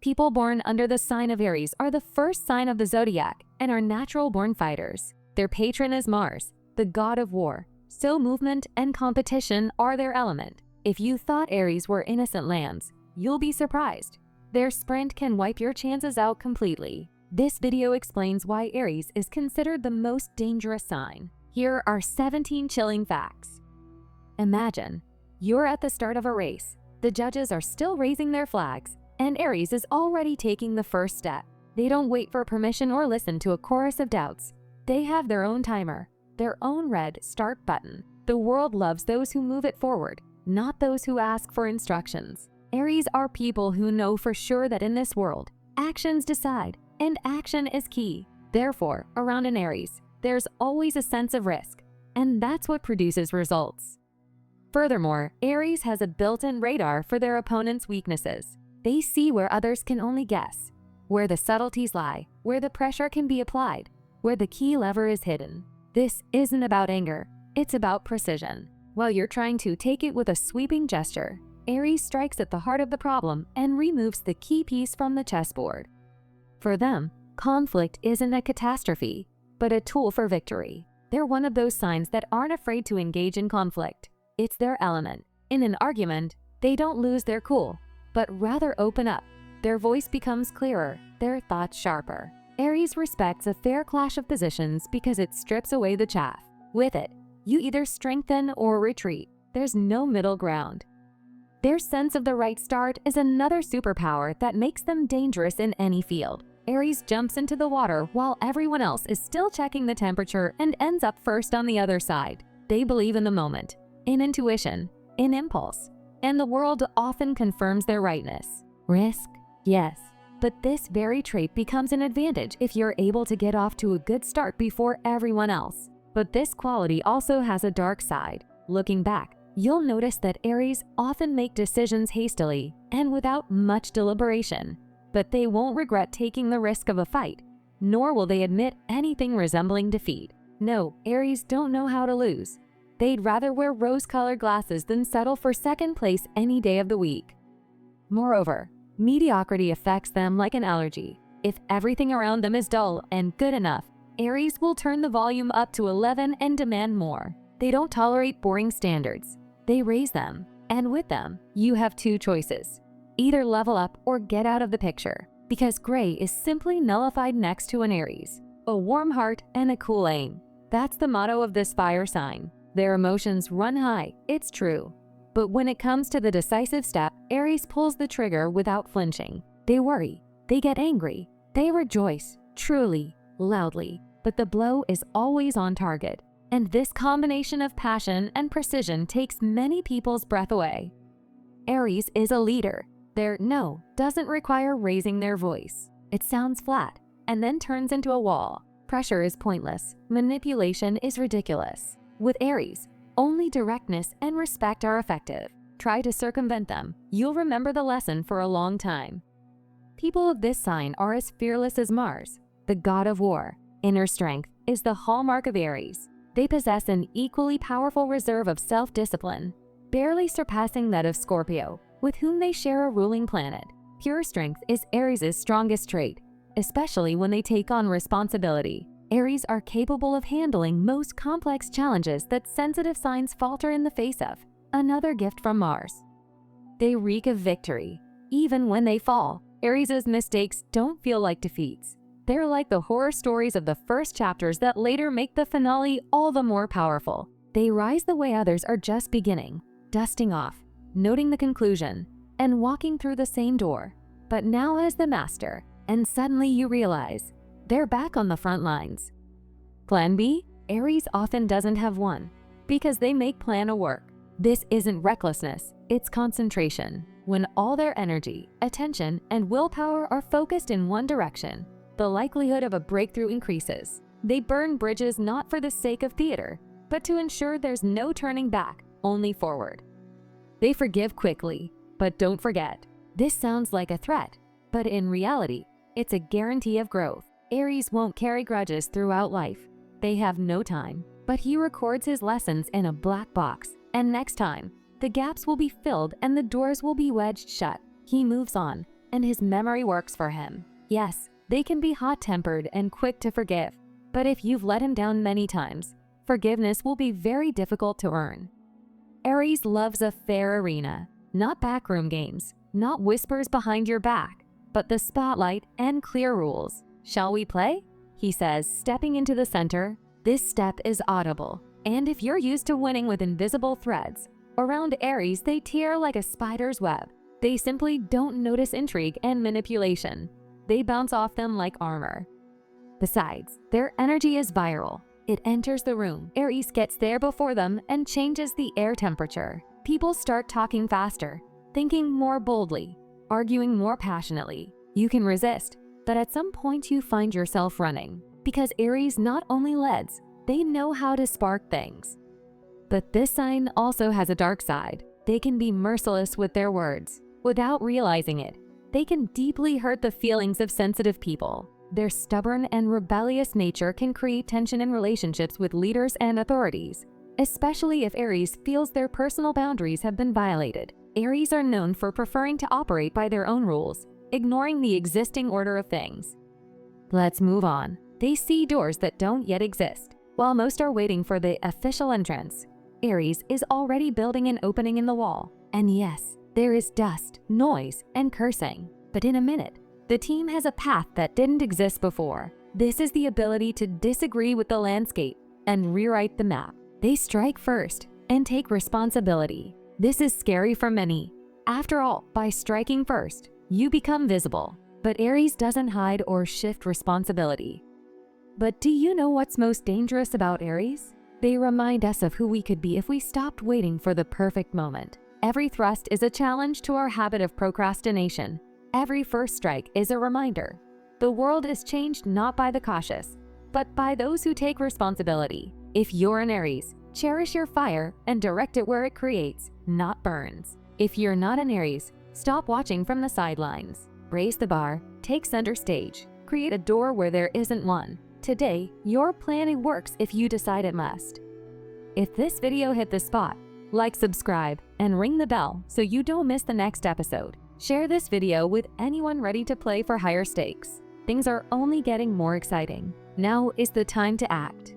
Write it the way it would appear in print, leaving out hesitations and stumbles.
People born under the sign of Aries are the first sign of the zodiac and are natural-born fighters. Their patron is Mars, the god of war, so movement and competition are their element. If you thought Aries were innocent lambs, you'll be surprised. Their sprint can wipe your chances out completely. This video explains why Aries is considered the most dangerous sign. Here are 17 chilling facts. Imagine, you're at the start of a race. The judges are still raising their flags, and Aries is already taking the first step. They don't wait for permission or listen to a chorus of doubts. They have their own timer, their own red start button. The world loves those who move it forward, not those who ask for instructions. Aries are people who know for sure that in this world, actions decide, and action is key. Therefore, around an Aries, there's always a sense of risk, and that's what produces results. Furthermore, Aries has a built-in radar for their opponent's weaknesses. They see where others can only guess, where the subtleties lie, where the pressure can be applied, where the key lever is hidden. This isn't about anger, it's about precision. While you're trying to take it with a sweeping gesture, Aries strikes at the heart of the problem and removes the key piece from the chessboard. For them, conflict isn't a catastrophe, but a tool for victory. They're one of those signs that aren't afraid to engage in conflict. It's their element. In an argument, they don't lose their cool, but rather open up. Their voice becomes clearer, their thoughts sharper. Aries respects a fair clash of positions because it strips away the chaff. With it, you either strengthen or retreat. There's no middle ground. Their sense of the right start is another superpower that makes them dangerous in any field. Aries jumps into the water while everyone else is still checking the temperature and ends up first on the other side. They believe in the moment, in intuition, in impulse, and the world often confirms their rightness. Risk? Yes. But this very trait becomes an advantage if you're able to get off to a good start before everyone else. But this quality also has a dark side. Looking back, you'll notice that Aries often make decisions hastily and without much deliberation. But they won't regret taking the risk of a fight, nor will they admit anything resembling defeat. No, Aries don't know how to lose. They'd rather wear rose-colored glasses than settle for second place any day of the week. Moreover, mediocrity affects them like an allergy. If everything around them is dull and good enough, Aries will turn the volume up to 11 and demand more. They don't tolerate boring standards. They raise them, and with them, you have two choices. Either level up or get out of the picture, because gray is simply nullified next to an Aries. A warm heart and a cool aim. That's the motto of this fire sign. Their emotions run high, it's true. But when it comes to the decisive step, Aries pulls the trigger without flinching. They worry, they get angry, they rejoice, truly, loudly, but the blow is always on target. And this combination of passion and precision takes many people's breath away. Aries is a leader. Their no doesn't require raising their voice. It sounds flat and then turns into a wall. Pressure is pointless. Manipulation is ridiculous. With Aries, only directness and respect are effective. Try to circumvent them. You'll remember the lesson for a long time. People of this sign are as fearless as Mars, the god of war. Inner strength is the hallmark of Aries. They possess an equally powerful reserve of self-discipline, barely surpassing that of Scorpio, with whom they share a ruling planet. Pure strength is Aries' strongest trait, especially when they take on responsibility. Aries are capable of handling most complex challenges that sensitive signs falter in the face of. Another gift from Mars. They reek of victory. Even when they fall, Aries' mistakes don't feel like defeats. They're like the horror stories of the first chapters that later make the finale all the more powerful. They rise the way others are just beginning, dusting off, noting the conclusion, and walking through the same door. But now as the master, and suddenly you realize, they're back on the front lines. Plan B? Aries often doesn't have one, because they make plan A work. This isn't recklessness, it's concentration. When all their energy, attention, and willpower are focused in one direction, the likelihood of a breakthrough increases. They burn bridges not for the sake of theater, but to ensure there's no turning back, only forward. They forgive quickly, but don't forget. This sounds like a threat, but in reality, it's a guarantee of growth. Aries won't carry grudges throughout life. They have no time, but he records his lessons in a black box, and next time, the gaps will be filled and the doors will be wedged shut. He moves on, and his memory works for him. Yes, they can be hot-tempered and quick to forgive, but if you've let him down many times, forgiveness will be very difficult to earn. Aries loves a fair arena, not backroom games, not whispers behind your back, but the spotlight and clear rules. Shall we play? He says, stepping into the center. This step is audible, and if you're used to winning with invisible threads, around Aries they tear like a spider's web. They simply don't notice intrigue and manipulation. They bounce off them like armor. Besides, their energy is viral. It enters the room. Aries gets there before them and changes the air temperature. People start talking faster, thinking more boldly, arguing more passionately. You can resist, but at some point you find yourself running. Because Aries not only leads, they know how to spark things. But this sign also has a dark side. They can be merciless with their words. Without realizing it, they can deeply hurt the feelings of sensitive people. Their stubborn and rebellious nature can create tension in relationships with leaders and authorities, especially if Aries feels their personal boundaries have been violated. Aries are known for preferring to operate by their own rules, ignoring the existing order of things. Let's move on. They see doors that don't yet exist. While most are waiting for the official entrance, Aries is already building an opening in the wall. And yes, there is dust, noise, and cursing. But in a minute, the team has a path that didn't exist before. This is the ability to disagree with the landscape and rewrite the map. They strike first and take responsibility. This is scary for many. After all, by striking first, you become visible. But Aries doesn't hide or shift responsibility. But do you know what's most dangerous about Aries? They remind us of who we could be if we stopped waiting for the perfect moment. Every thrust is a challenge to our habit of procrastination. Every first strike is a reminder. The world is changed not by the cautious, but by those who take responsibility. If you're an Aries, cherish your fire and direct it where it creates, not burns. If you're not an Aries, stop watching from the sidelines. Raise the bar, take center stage, create a door where there isn't one. Today, your planning works if you decide it must. If this video hit the spot, like, subscribe, and ring the bell so you don't miss the next episode. Share this video with anyone ready to play for higher stakes. Things are only getting more exciting. Now is the time to act.